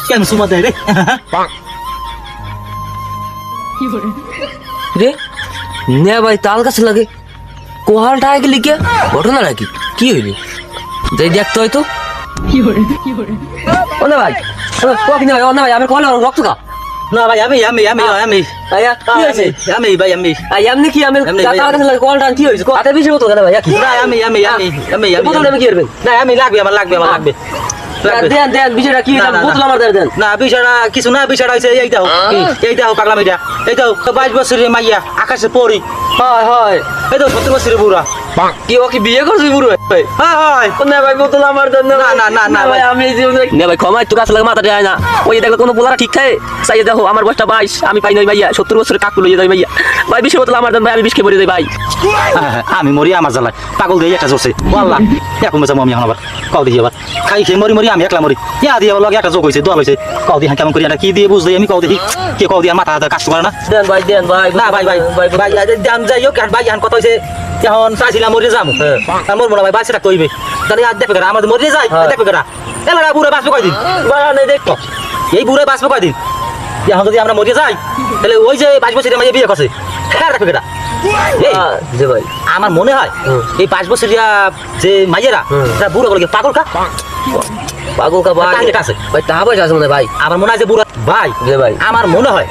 কেন সুমা দেয় রে? রে নে ভাই তাল গাছ লাগে কোহালটা আগে লিখে ঘটনা নাকি কি হইলি যাই দেখতে হয়তো ও না ভাই ও না ভাই আমার কল রক্ত খা না ভাই আমি আয়া কি হয়েছে ভাই আমি এমনি কি আমি তাল গাছ লাগে কোহালটা কি হয়েছে হাতে বেশি মতো কেন ভাই কি না বোতল আমি কি করবেন না আমি লাগবে আমার লাগবে দেন দেন বিষয়টা কি বোতল আমার দেন না বিষয়টা কিছু না বিষয়টা হয়েছে এইটাও পাগলাম এইটাও 22 বছরের মাইয়া আকাশে পড়ি হয় হয় এই তো 70 বছরের বুড়া কি ও কি বিয়ে করছিস বুড়ো ভাই হয় না ভাই বোতল আমার দেন না ভাই আমি না ভাই ক্ষমাই তো গাছ লাগে মাথা যায় না ওই দেখলে কোনো পোলারা ঠিক থাকে চাই দেখো আমার বয়সটা 22 আমি পাই নাই ভাইয়া 70 বছরের কাকু লইয়া যাই ভাইয়া ভাই 20 বোতল আমার দেন ভাই আমি 20 কে ভরে দেই ভাই আমি মরি আমার জ্বালায় পাগল দিয়ে একটা জোরছে আল্লাহ এখন বেজা আমি এখন আবার কল দিয়ে আবার খাই খেয়ে মরি আমি একলা মরি ইয়া দিয়ে লগে একটা যোগ হয়েছে দোয়া হয়েছে কল দিয়ে কেমন করি কি দিয়ে বুঝলি আমি কল দেখি কে কল দিয়ে মাথা হাতে কাজ করে না দেন ভাই না ভাই দাম যাই হোক ভাই এখন কথা হয়েছে এখন চাইছিলাম মরে যাবো মরবো না ভাই বাঁচে রাখতে হইবে তাহলে আর দেখবে কেনা আমাদের মরে যায় দেখবে কেনা এবার বুড়ে বাঁচবো কয়দিন দেখতো এই বুড়ে বাঁচবো কয়দিন এখন যদি আমরা মরে যাই তাহলে ওই যে 22 বছরের মাঝে বিয়ে করছে দেখবে কেনা জি ভাই আমার মনে হয় এই 5 বছরিয়া যে মাইয়েরা বুড়ো করে পাগল কা ভাই আছে ভাই টাকা পয়সা আছে মনে ভাই আমার মনে হয় যে বুড়া ভাই জি ভাই আমার মনে হয়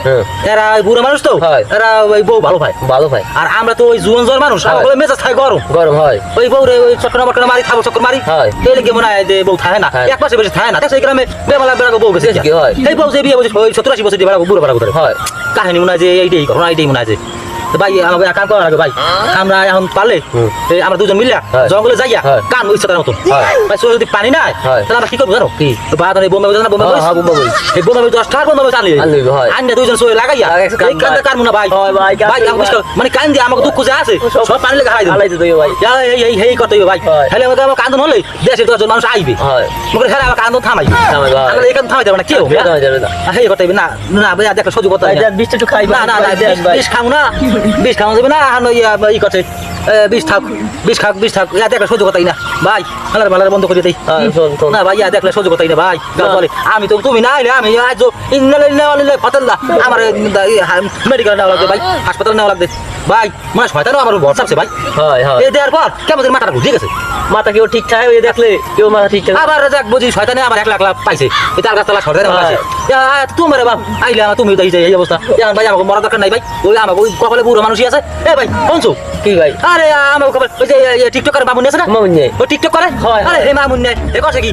এরা বুড়ো মানুষ তো এরা ওই বউ ভালো ভাই আর আমরা তো ওই জুয়ান জ্বর মানুষ মেজাজ থাকে গরম হয় ওই বউ রে ওই চক্কর মটকর মারি খাবো চক্কর মারি এই লেগে মনে হয় যে বউ থাকে না এক মাসে বেশি থাকে না সেই গ্রামে বেমালা বেড়াবো বউ গেছে এই বউ যে বিয়ে বলছে ওই 70-80 বছর দিয়ে বেড়াবো বুড়ো বেড়াবো হয় কাহিনী মনে হয় যে এইটাই ঘটনা এইটাই মনে হয় যে ভাই আমাকে কাম করা লাগবে ভাই আমরা এখন পারলে আমরা দুজন মিলে জঙ্গলে যাইয়া কান ইচ্ছা তার মতন ভাই যদি পানি নাই তাহলে আমরা কি করবো জানো কি বাদ বোমা না বোমা এই বোমা 10 টাকা বোমা আনলে আনলে দুজন সই লাগাইয়া এই কান্দা কার মুনা ভাই ভাই মানে কান দিয়ে আমাকে দুঃখ যে আছে সব পানি লেগে হারাই দিই ভাই এই করতে ভাই তাহলে আমাকে আমার কান্দন হলে দেশে 10 জন মানুষ আইবে মগর খেলা আমার কান্দন থামাই আমরা এই কান্দন থামাই দেব না কেউ এই করতে না না ভাই দেখো সহ্য করতে না 20 একটু খাই না না 20 খাও না 20 খাওয়া যাবে না এখন ই করছে 20 থাক দেখলে সহ্য কথাই না ভাই মালার বন্ধ করে দিই না ভাই দেখলে সহ্য কথাই না ভাই বলে আমি তো তুমি না আইলে আমি আজ ফতল্লা আমার মেডিকেল নেওয়া লাগবে ভাই হাসপাতাল নেওয়া লাগবে ভাই মানে শয়তানও আমার ভরসা আছে ভাই এই দেওয়ার পর কেমন মাথাটা ঘুরে গেছে মাথা কেউ ঠিক থাকে ওই দেখলে কেউ মাথা ঠিক থাকে আবার দেখ বুঝি শয়তানে আমার 1 লাখ পাইছে তার কাছে শয়তানে পাইছে তোমার বাপ আইলে আমার তুমি এই অবস্থা ভাই আমাকে মরা দরকার নাই ভাই ওই আমাকে ওই কপালে বুড়ো মানুষই আছে এ ভাই শুনছো কি ভাই আরে আমার কপালে ওই যে টিকটকার মামুন আছে না মামুন ও টিকটক করে আরে এই মামুন এ করছে কি